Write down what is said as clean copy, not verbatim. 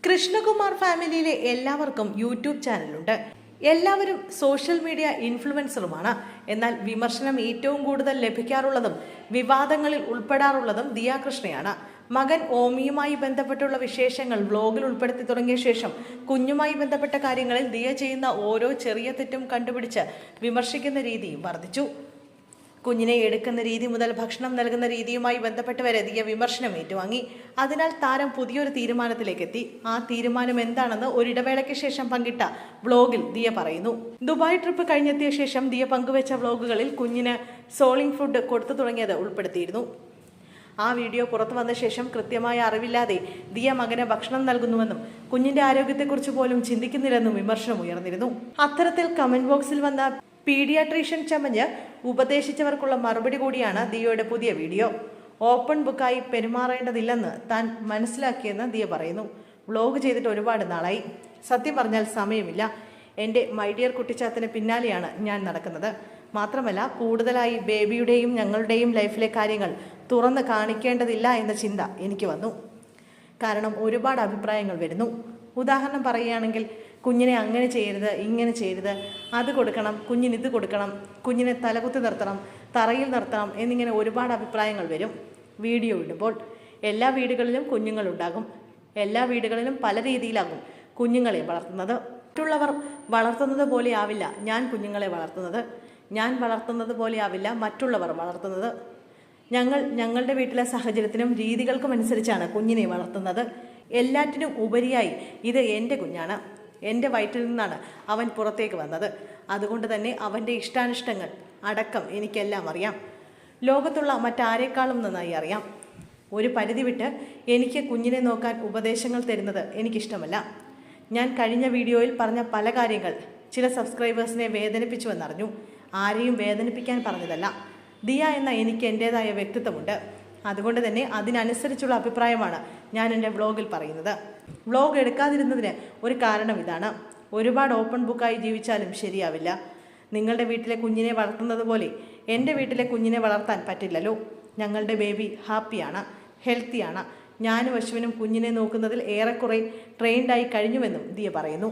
കൃഷ്ണകുമാർ ഫാമിലിയിലെ എല്ലാവർക്കും യൂട്യൂബ് ചാനലുണ്ട്. എല്ലാവരും സോഷ്യൽ മീഡിയ ഇൻഫ്ലുവൻസറുമാണ്. എന്നാൽ വിമർശനം ഏറ്റവും കൂടുതൽ ലഭിക്കാറുള്ളതും വിവാദങ്ങളിൽ ഉൾപ്പെടാറുള്ളതും ദിയ കൃഷ്ണയാണ്. മകൻ ഓമിയുമായി ബന്ധപ്പെട്ടുള്ള വിശേഷങ്ങൾ വ്ലോഗിൽ ഉൾപ്പെടുത്തി തുടങ്ങിയ ശേഷം കുഞ്ഞുമായി ബന്ധപ്പെട്ട കാര്യങ്ങളിൽ ദിയ ചെയ്യുന്ന ഓരോ ചെറിയ തെറ്റും കണ്ടുപിടിച്ച് വിമർശിക്കുന്ന രീതിയും വർദ്ധിച്ചു. കുഞ്ഞിനെ എടുക്കുന്ന രീതി മുതൽ ഭക്ഷണം നൽകുന്ന രീതിയുമായി ബന്ധപ്പെട്ട് വരെ ദിയ വിമർശനം ഏറ്റുവാങ്ങി. അതിനാൽ താരം പുതിയൊരു തീരുമാനത്തിലേക്ക് എത്തി. ആ തീരുമാനം എന്താണെന്ന് ഒരിടവേളയ്ക്ക് ശേഷം പങ്കിട്ട വ്ലോഗിൽ ദിയ പറയുന്നു. ദുബായ് ട്രിപ്പ് കഴിഞ്ഞെത്തിയ ശേഷം ദിയ പങ്കുവെച്ച വ്ലോഗുകളിൽ കുഞ്ഞിന് സോളിംഗ് ഫുഡ് കൊടുത്തു തുടങ്ങിയത് ഉൾപ്പെടുത്തിയിരുന്നു. ആ വീഡിയോ പുറത്തു വന്ന ശേഷം കൃത്യമായ അറിവില്ലാതെ ദിയ മകന് ഭക്ഷണം നൽകുന്നുവെന്നും കുഞ്ഞിന്റെ ആരോഗ്യത്തെക്കുറിച്ച് പോലും ചിന്തിക്കുന്നില്ലെന്നും വിമർശനം ഉയർന്നിരുന്നു. അത്തരത്തിൽ കമന്റ് ബോക്സിൽ വന്ന പീഡിയാട്രീഷ്യൻ ചമഞ്ഞ് ഉപദേശിച്ചവർക്കുള്ള മറുപടി കൂടിയാണ് ദിയയുടെ പുതിയ വീഡിയോ. ഓപ്പൺ ബുക്കായി പെരുമാറേണ്ടതില്ലെന്ന് താൻ മനസ്സിലാക്കിയെന്ന് ദിയ പറയുന്നു. വ്ലോഗ് ചെയ്തിട്ട് ഒരുപാട് നാളായി. സത്യം പറഞ്ഞാൽ സമയമില്ല. എൻ്റെ മൈഡിയർ കുട്ടിച്ചാത്തിന് പിന്നാലെയാണ് ഞാൻ നടക്കുന്നത്. മാത്രമല്ല കൂടുതലായി ബേബിയുടെയും ഞങ്ങളുടെയും ലൈഫിലെ കാര്യങ്ങൾ തുറന്ന് കാണിക്കേണ്ടതില്ല എന്ന ചിന്ത എനിക്ക് വന്നു. കാരണം ഒരുപാട് അഭിപ്രായങ്ങൾ വരുന്നു. ഉദാഹരണം പറയുകയാണെങ്കിൽ കുഞ്ഞിനെ അങ്ങനെ ചെയ്യരുത്, ഇങ്ങനെ ചെയ്യരുത്, അത് കൊടുക്കണം, കുഞ്ഞിന് ഇത് കൊടുക്കണം, കുഞ്ഞിനെ തലകുത്തി നിർത്തണം, തറയിൽ നിർത്തണം എന്നിങ്ങനെ ഒരുപാട് അഭിപ്രായങ്ങൾ വരും. വീഡിയോ ഇടുമ്പോൾ എല്ലാ വീടുകളിലും കുഞ്ഞുങ്ങളുണ്ടാകും. എല്ലാ വീടുകളിലും പല രീതിയിലാകും കുഞ്ഞുങ്ങളെ വളർത്തുന്നത്. മറ്റുള്ളവർ വളർത്തുന്നത് പോലെ ആവില്ല ഞാൻ കുഞ്ഞുങ്ങളെ വളർത്തുന്നത്. ഞാൻ വളർത്തുന്നത് പോലെ ആവില്ല മറ്റുള്ളവർ വളർത്തുന്നത്. ഞങ്ങളുടെ വീട്ടിലെ സാഹചര്യത്തിനും രീതികൾക്കും അനുസരിച്ചാണ് കുഞ്ഞിനെ വളർത്തുന്നത്. എല്ലാറ്റിനും ഉപരിയായി ഇത് എൻ്റെ കുഞ്ഞാണ്. എൻ്റെ വയറ്റിൽ നിന്നാണ് അവൻ പുറത്തേക്ക് വന്നത്. അതുകൊണ്ട് തന്നെ അവൻ്റെ ഇഷ്ടാനിഷ്ടങ്ങൾ അടക്കം എനിക്കെല്ലാം അറിയാം. ലോകത്തുള്ള മറ്റാരേക്കാളും നന്നായി അറിയാം. ഒരു പരിധി വിട്ട് എനിക്ക് കുഞ്ഞിനെ നോക്കാൻ ഉപദേശങ്ങൾ തരുന്നത് എനിക്കിഷ്ടമല്ല. ഞാൻ കഴിഞ്ഞ വീഡിയോയിൽ പറഞ്ഞ പല കാര്യങ്ങൾ ചില സബ്സ്ക്രൈബേഴ്സിനെ വേദനിപ്പിച്ചുവെന്നറിഞ്ഞു. ആരെയും വേദനിപ്പിക്കാൻ പറഞ്ഞതല്ല. ദിയ എന്ന എനിക്ക് എൻ്റേതായ വ്യക്തിത്വമുണ്ട്. അതുകൊണ്ട് തന്നെ അതിനനുസരിച്ചുള്ള അഭിപ്രായമാണ് ഞാൻ എൻ്റെ വ്ലോഗിൽ പറയുന്നത്. വ്ലോഗ് എടുക്കാതിരുന്നതിന് ഒരു കാരണം ഇതാണ്. ഒരുപാട് ഓപ്പൺ ബുക്കായി ജീവിച്ചാലും ശരിയാവില്ല. നിങ്ങളുടെ വീട്ടിലെ കുഞ്ഞിനെ വളർത്തുന്നത് പോലെ എൻ്റെ വീട്ടിലെ കുഞ്ഞിനെ വളർത്താൻ പറ്റില്ലല്ലോ. ഞങ്ങളുടെ ബേബി ഹാപ്പിയാണ്, ഹെൽത്തിയാണ്. ഞാനും അശ്വിനും കുഞ്ഞിനെ നോക്കുന്നതിൽ ഏറെക്കുറെ ട്രെയിൻഡായി കഴിഞ്ഞുവെന്നും ദിയ പറയുന്നു.